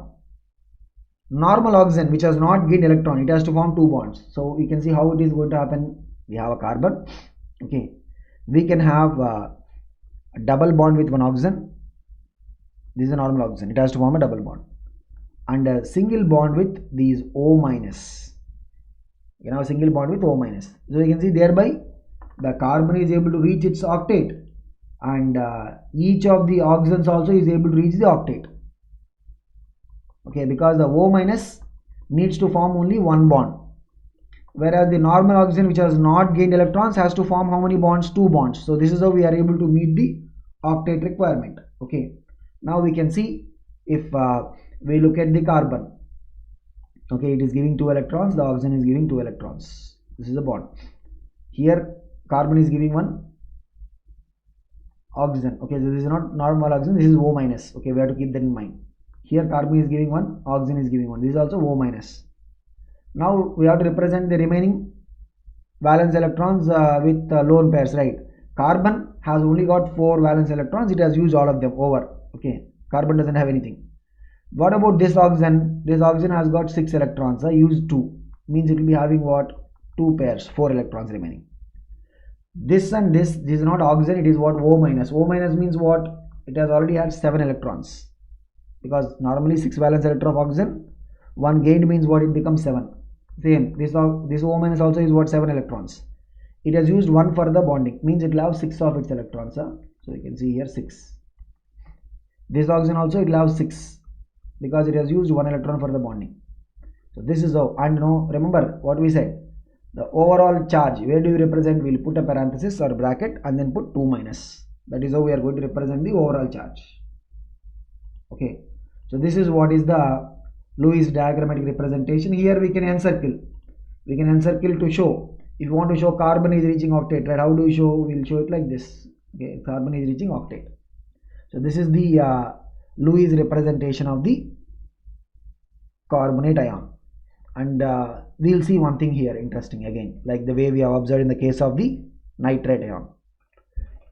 Normal oxygen which has not gained electron, it has to form 2 bonds. So we can see how it is going to happen. We have a carbon. Okay, we can have a double bond with one oxygen. This is a normal oxygen, it has to form a double bond, and a single bond with these O minus. You can have a single bond with O minus. So you can see thereby the carbon is able to reach its octet, and each of the oxygens also is able to reach the octet. Okay, because the O minus needs to form only 1 bond, whereas the normal oxygen which has not gained electrons has to form how many bonds? 2 bonds. So this is how we are able to meet the octet requirement. Okay, now we can see if we look at the carbon. Okay, it is giving 2 electrons, the oxygen is giving 2 electrons. This is a bond. Here carbon is giving 1 oxygen. Okay, so this is not normal oxygen, this is O minus. Okay, we have to keep that in mind. Here carbon is giving 1, oxygen is giving 1. This is also O minus. Now we have to represent the remaining valence electrons with lone pairs, right? Carbon has only got 4 valence electrons, it has used all of them over. Okay, carbon doesn't have anything. What about this oxygen? This oxygen has got 6 electrons, used 2, means it will be having what? 2 pairs, 4 electrons remaining. This and this is not oxygen, it is what? O minus. O minus means what? It has already had 7 electrons, because normally 6 valence electron of oxygen, 1 gained means what? It becomes 7. Same, this O minus also is what? 7 electrons. It has used 1 for the bonding, means it will have 6 of its electrons. So you can see here 6. This oxygen also it will have 6, because it has used 1 electron for the bonding. So this is how. And now remember what we said, the overall charge, where do you represent? We will put a parenthesis or bracket and then put 2 minus. That is how we are going to represent the overall charge. Okay, so this is what is the Lewis diagrammatic representation. Here we can encircle. We can encircle to show. If you want to show carbon is reaching octet, right? How do you show? We will show it like this. Okay, carbon is reaching octet. So this is the Lewis representation of the carbonate ion. And we will see one thing here interesting again, like the way we have observed in the case of the nitrate ion.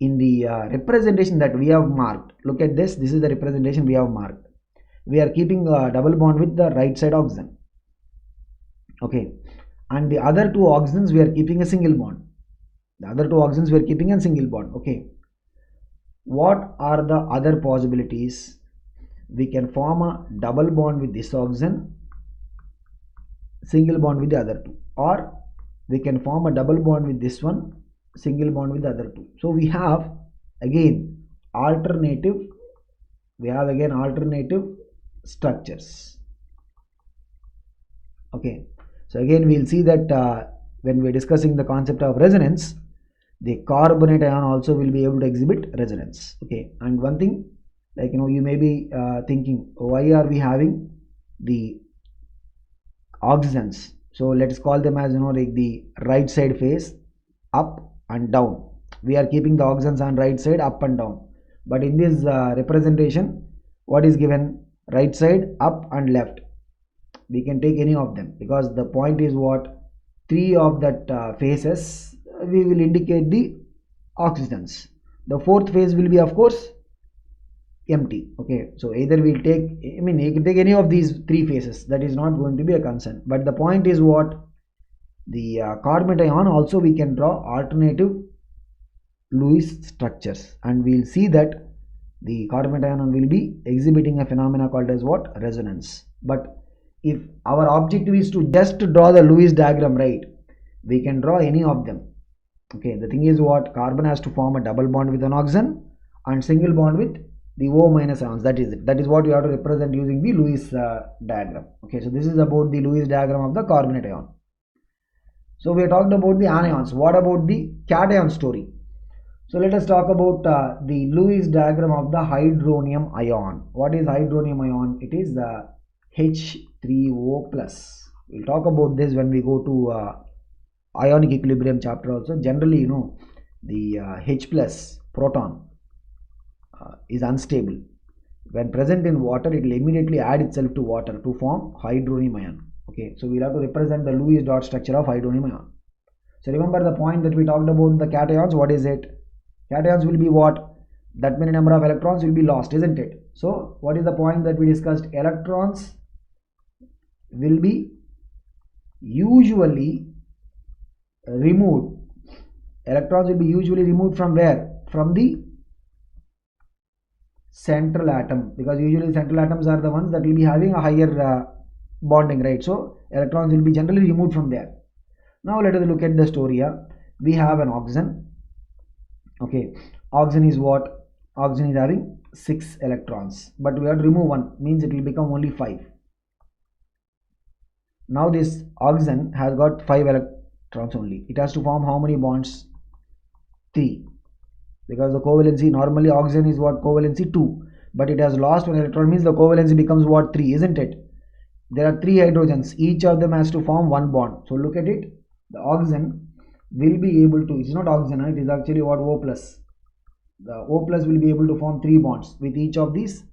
In the representation that we have marked, look at this. This is the representation we have marked. We are keeping a double bond with the right side oxygen. Okay, and the other 2 oxygens we are keeping a single bond. The other 2 oxygens we are keeping a single bond. Okay, what are the other possibilities? We can form a double bond with this oxygen, single bond with the other 2, or we can form a double bond with this one, single bond with the other 2. So we have again alternative structures. Okay, so again we will see that when we are discussing the concept of resonance, the carbonate ion also will be able to exhibit resonance. Okay, and one thing, like you may be thinking, why are we having the oxygens? So let's call them as like the right side phase, up and down. We are keeping the oxygens on right side, up and down. But in this representation, what is given? Right side, up and left. We can take any of them, because the point is what? 3 of that phases we will indicate the oxygens. The 4th phase will be of course empty. Okay, so either we'll take, I mean, you can take any of these three phases, that is not going to be a concern. But the point is what, the carbonate ion also we can draw alternative Lewis structures, and we'll see that the carbonate ion will be exhibiting a phenomena called as what, resonance. But if our objective is to just draw the Lewis diagram, right, we can draw any of them. Okay, the thing is what, carbon has to form a double bond with an oxygen and single bond with the O minus ions. That is it. That is what we have to represent using the Lewis diagram. Okay, so this is about the Lewis diagram of the carbonate ion. So we have talked about the anions. What about the cation story? So let us talk about the Lewis diagram of the hydronium ion. What is hydronium ion? It is the H3O plus. We'll talk about this when we go to ionic equilibrium chapter also. Generally, you know, the H plus proton is unstable. When present in water, it will immediately add itself to water to form hydronium ion. Okay, so we'll have to represent the Lewis dot structure of hydronium ion. So remember the point that we talked about the cations. What is it? Cations will be what? That many number of electrons will be lost, isn't it? So what is the point that we discussed? Electrons will be usually removed. Electrons will be usually removed from where? From the central atom, because usually central atoms are the ones that will be having a higher bonding, right? So electrons will be generally removed from there. Now let us look at the story here. We have an oxygen. Okay, oxygen is what? Oxygen is having 6 electrons, but we have to remove one, means it will become only 5. Now this oxygen has got 5 electrons only. It has to form how many bonds? 3. Because the covalency, normally oxygen is what? Covalency 2, but it has lost 1 electron, means the covalency becomes what? 3, isn't it? There are 3 hydrogens, each of them has to form 1 bond. So look at it, the oxygen will be able to, it's not oxygen, it is actually what? O plus. The O plus will be able to form 3 bonds with each of these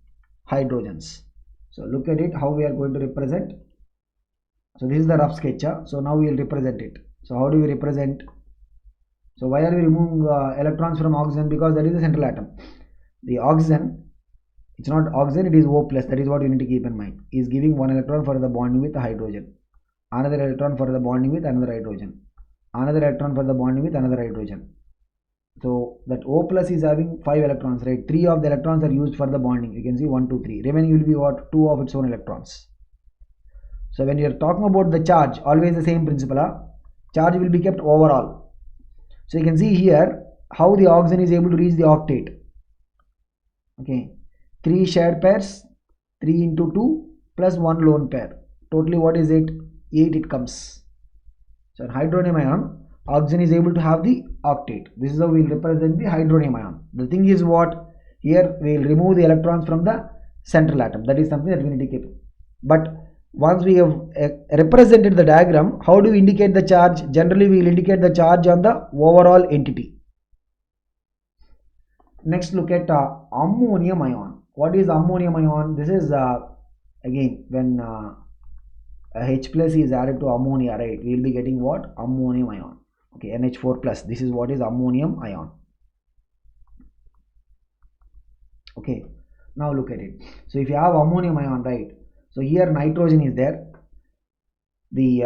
hydrogens. So look at it, how we are going to represent. So this is the rough sketch. So now we will represent it. So how do we represent? So why are we removing electrons from oxygen? Because that is the central atom. The oxygen, it's not oxygen, it is O plus. That is what you need to keep in mind. Is giving 1 electron for the bonding with the hydrogen, another electron for the bonding with another hydrogen, another electron for the bonding with another hydrogen. So that O plus is having 5 electrons, right? 3 of the electrons are used for the bonding. You can see 1, 2, 3. Remaining will be what? 2 of its own electrons. So when you are talking about the charge, always the same principle. Charge will be kept overall. So you can see here how the oxygen is able to reach the octet. Okay, 3 shared pairs, 3 into 2 plus 1 lone pair. Totally what is it? 8 it comes. So in hydronium ion, oxygen is able to have the octet. This is how we will represent the hydronium ion. The thing is what? Here we will remove the electrons from the central atom. That is something that we need to keep. But once we have represented the diagram, how do we indicate the charge? Generally we will indicate the charge on the overall entity. Next look at ammonium ion. What is ammonium ion? This is again when H plus is added to ammonia, right? We will be getting what? Ammonium ion. Okay, NH4 plus. This is what is ammonium ion. Okay, now look at it. So if you have ammonium ion, right? So here nitrogen is there, the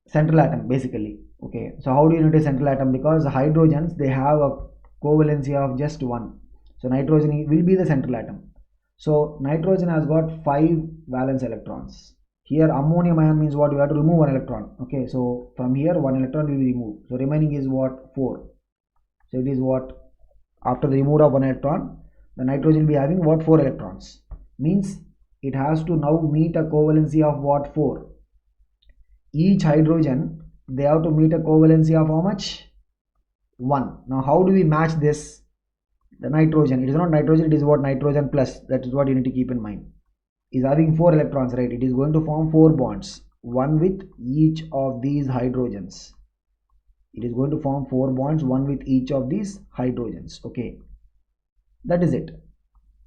central atom basically. Okay, so how do you notice central atom? Because hydrogens, they have a covalency of just 1. So nitrogen will be the central atom. So nitrogen has got 5 valence electrons. Here ammonium ion means what? You have to remove 1 electron. Okay, so from here 1 electron will be removed. So remaining is what? 4. So it is what? After the removal of 1 electron, the nitrogen will be having what? 4 electrons. Means it has to now meet a covalency of what? 4. Each hydrogen, they have to meet a covalency of how much? 1. Now how do we match this? The nitrogen, it is not nitrogen, it is what? Nitrogen plus. That is what you need to keep in mind. Is having 4 electrons, right? It is going to form 4 bonds, one with each of these hydrogens. It is going to form 4 bonds, one with each of these hydrogens. Okay, that is it.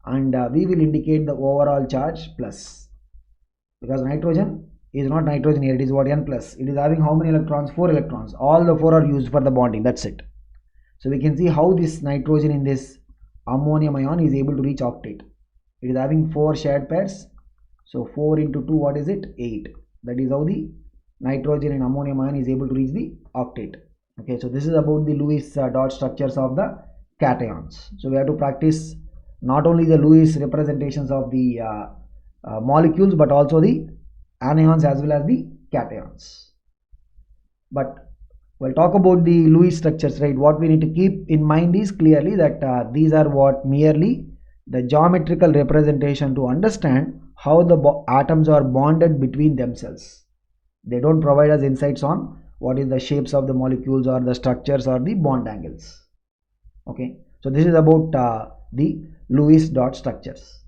And we will indicate the overall charge plus, because nitrogen is not nitrogen here, it is what? N plus. It is having how many electrons? 4 electrons. All the 4 are used for the bonding. That's it. So we can see how this nitrogen in this ammonium ion is able to reach octet. It is having 4 shared pairs. So 4 into 2, what is it? 8. That is how the nitrogen and ammonium ion is able to reach the octet. Okay, so this is about the Lewis dot structures of the cations. So we have to practice not only the Lewis representations of the molecules, but also the anions as well as the cations. But we'll talk about the Lewis structures, right? What we need to keep in mind is clearly that these are what merely the geometrical representation to understand how the atoms are bonded between themselves. They don't provide us insights on what is the shapes of the molecules or the structures or the bond angles. Okay, so this is about the Lewis dot structures.